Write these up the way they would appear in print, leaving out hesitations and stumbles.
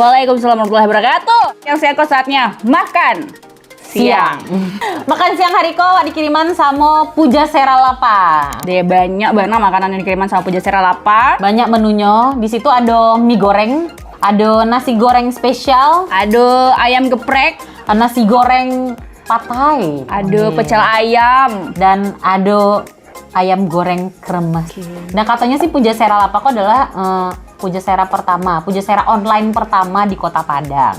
Waalaikumsalam warahmatullahi wabarakatuh. Yang saya saatnya makan siang. Makan siang hari ko dikiriman sama Pujasera Lapa. Dia banyak banget makanan yang dikiriman sama Pujasera Lapa. Banyak menunya. Di situ ada mie goreng, ada nasi goreng spesial, Ada ayam geprek, nasi goreng patai, ada pecel ayam. dan ada ayam goreng kremes. Nah katanya sih Pujasera Lapa kok adalah Pujasera pertama, Pujasera online pertama di Kota Padang.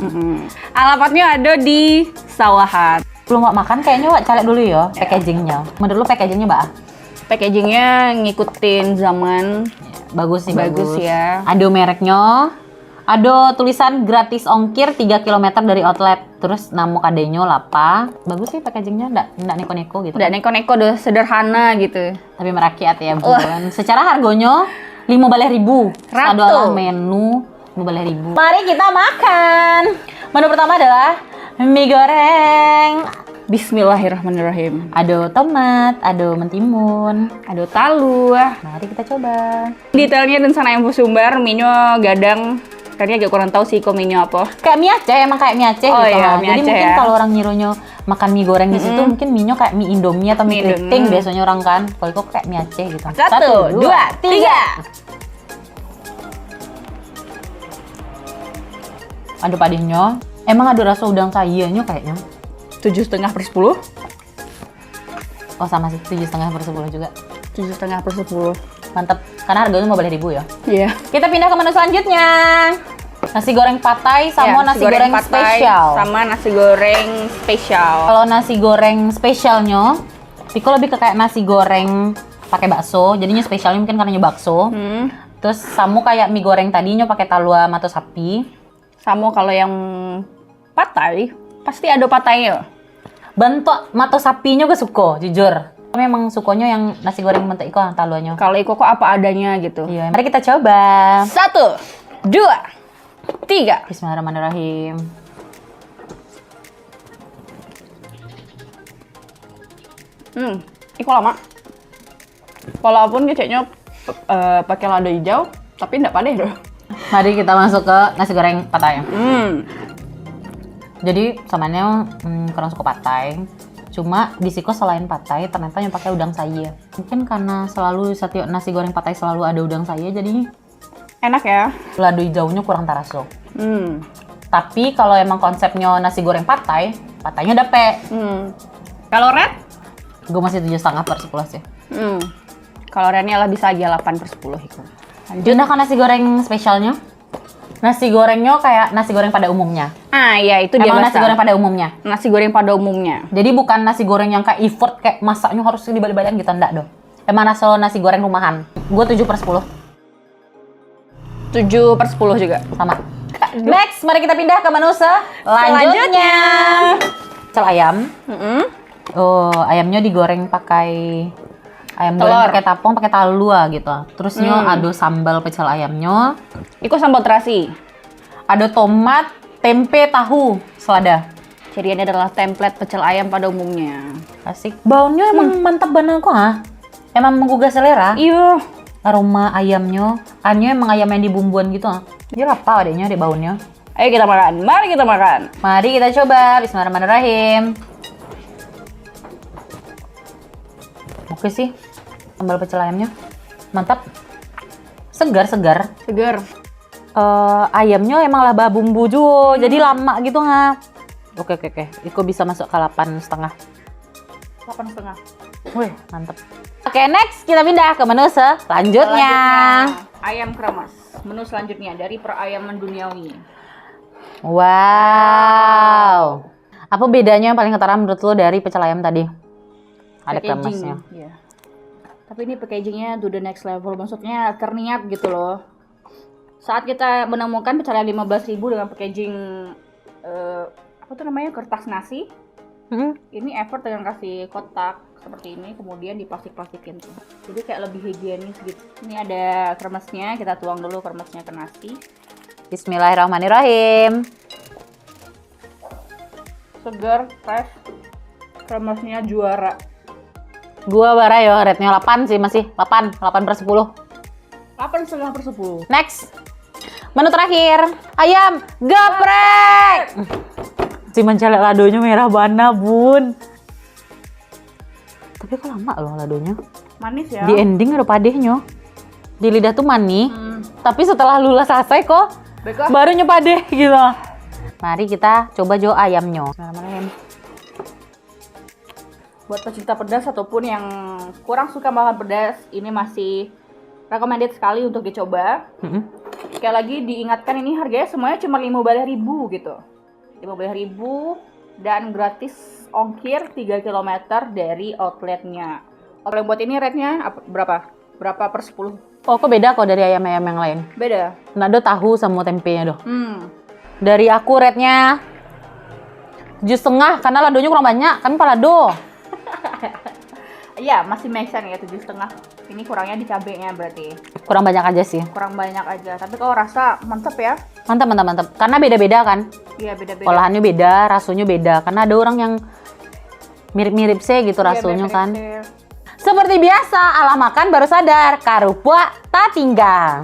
Alamatnya ada di Sawahan. Belum Wak makan kayaknya Wak cari dulu ya packagingnya. Menurut lu packagingnya Mbak? Packagingnya ngikutin zaman. Bagus sih, Bagus ya. Ada mereknya. Ada tulisan gratis ongkir 3 km dari outlet. Terus nama kadenya Lapa. Bagus sih packagingnya, enggak neko-neko gitu. Udah neko-neko udah sederhana gitu. Tapi merakyat ya, Bun. Secara harganya 15.000. Ratu. Adalah menu 15.000. Mari kita makan. Menu pertama adalah mie goreng. Bismillahirrahmanirrahim. Ada tomat, ada mentimun. Ada talu. Mari kita coba. Detailnya dan sana yang sumber, minyo gadang. Kayaknya agak kurang tahu sih kok minyo apa. Kayak mie Aceh, emang kayak mie Aceh Oh gitu iya, lah. mie Jadi Aceh mungkin ya. kalau orang nyironya makan mie goreng di situ mungkin mie-nya kayak mie Indomie atau mie Mie keriting Indomie. biasanya orang kan. Kalau kok kayak mie Aceh gitu. 1, 2, 3. Ada padihnya. Emang ada rasa udang sayurnya kayaknya. 7,5/10. Oh sama sih, 7,5/10 juga. 7,5/10. Mantap. Karena harganya 15.000 ya. Iya. Kita pindah ke menu selanjutnya. Nasi goreng patai sama Ya, nasi goreng patai spesial. sama nasi goreng spesial. Kalau nasi goreng spesialnya, Piko lebih ke kayak nasi goreng pakai bakso. Jadinya spesialnya mungkin karena bakso. Terus Samu kayak mie goreng tadinya pakai talua mata sapi. Sama kalau yang patai pasti ada patainya. Bentuk mata sapinya gue suka, jujur. Memang sukanya yang nasi goreng mentek iko yang taluanya. Kalau iko kok apa adanya gitu. Iya, mari kita coba. 1, 2, 3. Bismillahirrahmanirrahim. Iko lama. Walaupun keceknya pakai lada hijau, tapi enggak padeh doh. Mari kita masuk ke nasi goreng patai. Jadi samanya kurang suka patai. Cuma di siko selain patai ternyata yang pakai udang saya. Mungkin karena selalu setiap nasi goreng patai selalu ada udang saya, jadi Enak ya. lado hijaunya kurang taraso. Tapi Tapi kalau emang konsepnya nasi goreng patai, patainya dapet. kalau red? Gue masih 7,5/10 sih. Kalau rednya lah bisa aja 8/10 itu. Pindah ke nasi goreng spesialnya. Nasi gorengnya kayak nasi goreng pada umumnya. Ah iya itu dia Emang nasi bahasa. goreng pada umumnya. Nasi goreng pada umumnya. Jadi bukan nasi goreng yang kayak effort kayak masaknya harus dibalik-balikan gitu, enggak dong. Emang nasi goreng rumahan. Gue 7/10 7/10 juga. sama. Next, mari kita pindah ke menu selanjutnya. Pecel ayam. Oh, ayamnya digoreng pakai ayam Telur. goreng pakai tapung, pakai talua gitu. Terusnya ada sambal pecel ayamnya, Iko sambal terasi. ada tomat, tempe, tahu, selada. Jadi ini adalah template pecel ayam pada umumnya. Asik. Baunya emang mantap banget kok, ha? Emang menggugah selera. Iya. Aroma ayamnya, emang ayam yang dibumbuan gitu, ha? Dia apa adanya di baunya. Ayo kita makan. Mari kita makan. Mari kita coba. Bismillahirrahmanirrahim. Oke sih, sambal pecel ayamnya mantap, segar. Segar. Ayamnya emang laba bumbu juga, jadi lama gitu ha. Oke. Iko bisa masuk ke 8,5. 8,5. Wih, mantep. Oke, next kita pindah ke menu selanjutnya. Ayam kremes. Menu selanjutnya dari perayaman duniawi. Wow. Apa bedanya yang paling ketara menurut lo dari pecel ayam tadi? Ada Packaging. kremesnya. Iya. Tapi ini packagingnya to the next level. Maksudnya terniat gitu loh. Saat kita menemukan pecel ayam 15.000 dengan packaging apa tuh namanya, kertas nasi. Ini effort dengan kasih kotak seperti ini, kemudian diplastik-plastikin tuh. Jadi kayak lebih higienis gitu. Ini ada kremesnya, kita tuang dulu kremesnya ke nasi. Bismillahirrahmanirrahim. Segar, fresh. Kremesnya juara. Gua bara ya, rate-nya 8 sih masih. 8/10. 8,5/10. Next. Menu terakhir, ayam geprek. Si mencalek ladonya merah bana, Bun. Tapi kok lama loh ladonya. Manis ya. Di ending ada padehnya. Di lidah tuh manis, tapi setelah lula selesai kok Baiklah. baru padeh gitu. Mari kita coba jo ayamnya. Bismillahirrahmanirrahim. Buat pecinta pedas ataupun yang kurang suka makan pedas, ini masih recommended sekali untuk dicoba. Sekali lagi diingatkan, ini harganya semuanya cuma 15.000 gitu. 15.000 dan gratis ongkir 3 km dari outletnya. Kalau yang buat ini rate-nya berapa? Berapa per 10? Oh, kok beda kok dari ayam-ayam yang lain? Beda. Nggak ada tahu sama tempenya doh. Dari Dari aku rate-nya 7,5 karena ladonya kurang banyak, kan palado. Iya, masih make sense ya 7,5. Ini kurangnya di cabenya berarti. Kurang banyak aja sih. Kurang banyak aja. Tapi kalau rasa mantep ya. Mantap, mantap, mantap. Karena beda-beda kan. Iya, beda-beda. Olahannya beda, rasanya beda. Karena ada orang yang mirip-mirip sih gitu Iya, rasanya kan. beda-beda. Seperti biasa, alah makan baru sadar, karupua tak tinggal.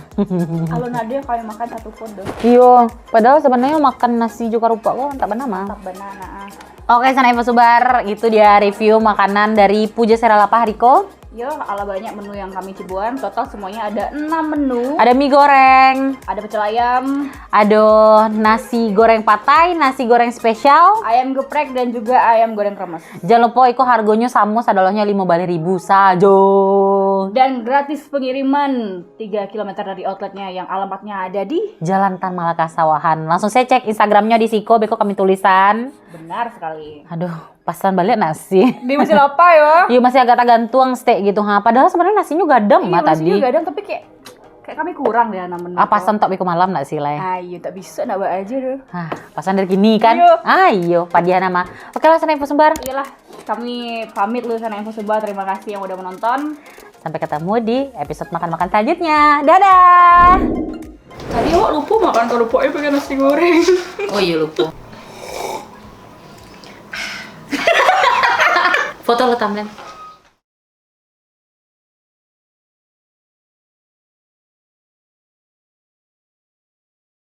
Kalau Nadia kali makan satu food dong. Iya, padahal sebenarnya makan nasi juga rupa kok tak benar mah. Tetap banana. Oke, Sana Info Subar, itu dia review makanan dari Pujasera Lapah Riko. Yo, ala banyak menu yang kami cobain. Total semuanya ada 6 menu. Ada mie goreng, Ada pecel ayam, ada nasi goreng patai, nasi goreng spesial. ayam geprek, dan juga ayam goreng kremes. Jangan lupa itu harganya sama sadolahnya 15.000 saja. Dan gratis pengiriman 3 km dari outletnya yang alamatnya ada di... Jalan Tan Malaka Sawahan. Langsung saya cek Instagramnya di Siko, beko kami tulisan. Benar sekali. Aduh, pasan balik nasi. Di mesin apa ya? Iya masih agak gantung steak gitu ha. Padahal sebenarnya nasinya gadem mah Iya, tadi. masih gadang, tapi kayak kami kurang deh 6 menu. Pasan tok beko malam nak sih leh. Ayo, tak bisa nambah aja deh. Ah, pasan dari gini kan. Iya. Ayo, padihan nama. Oke lah, Sana Info Sumbar. Iyalah, kami pamit lu Sana Info Sebar. Terima kasih yang udah menonton. Sampai ketemu di episode makan-makan selanjutnya. Dadah. Tadi kok lupa makan kerupuknya pakai nasi goreng. Oh iya lupa. Foto lo timeline.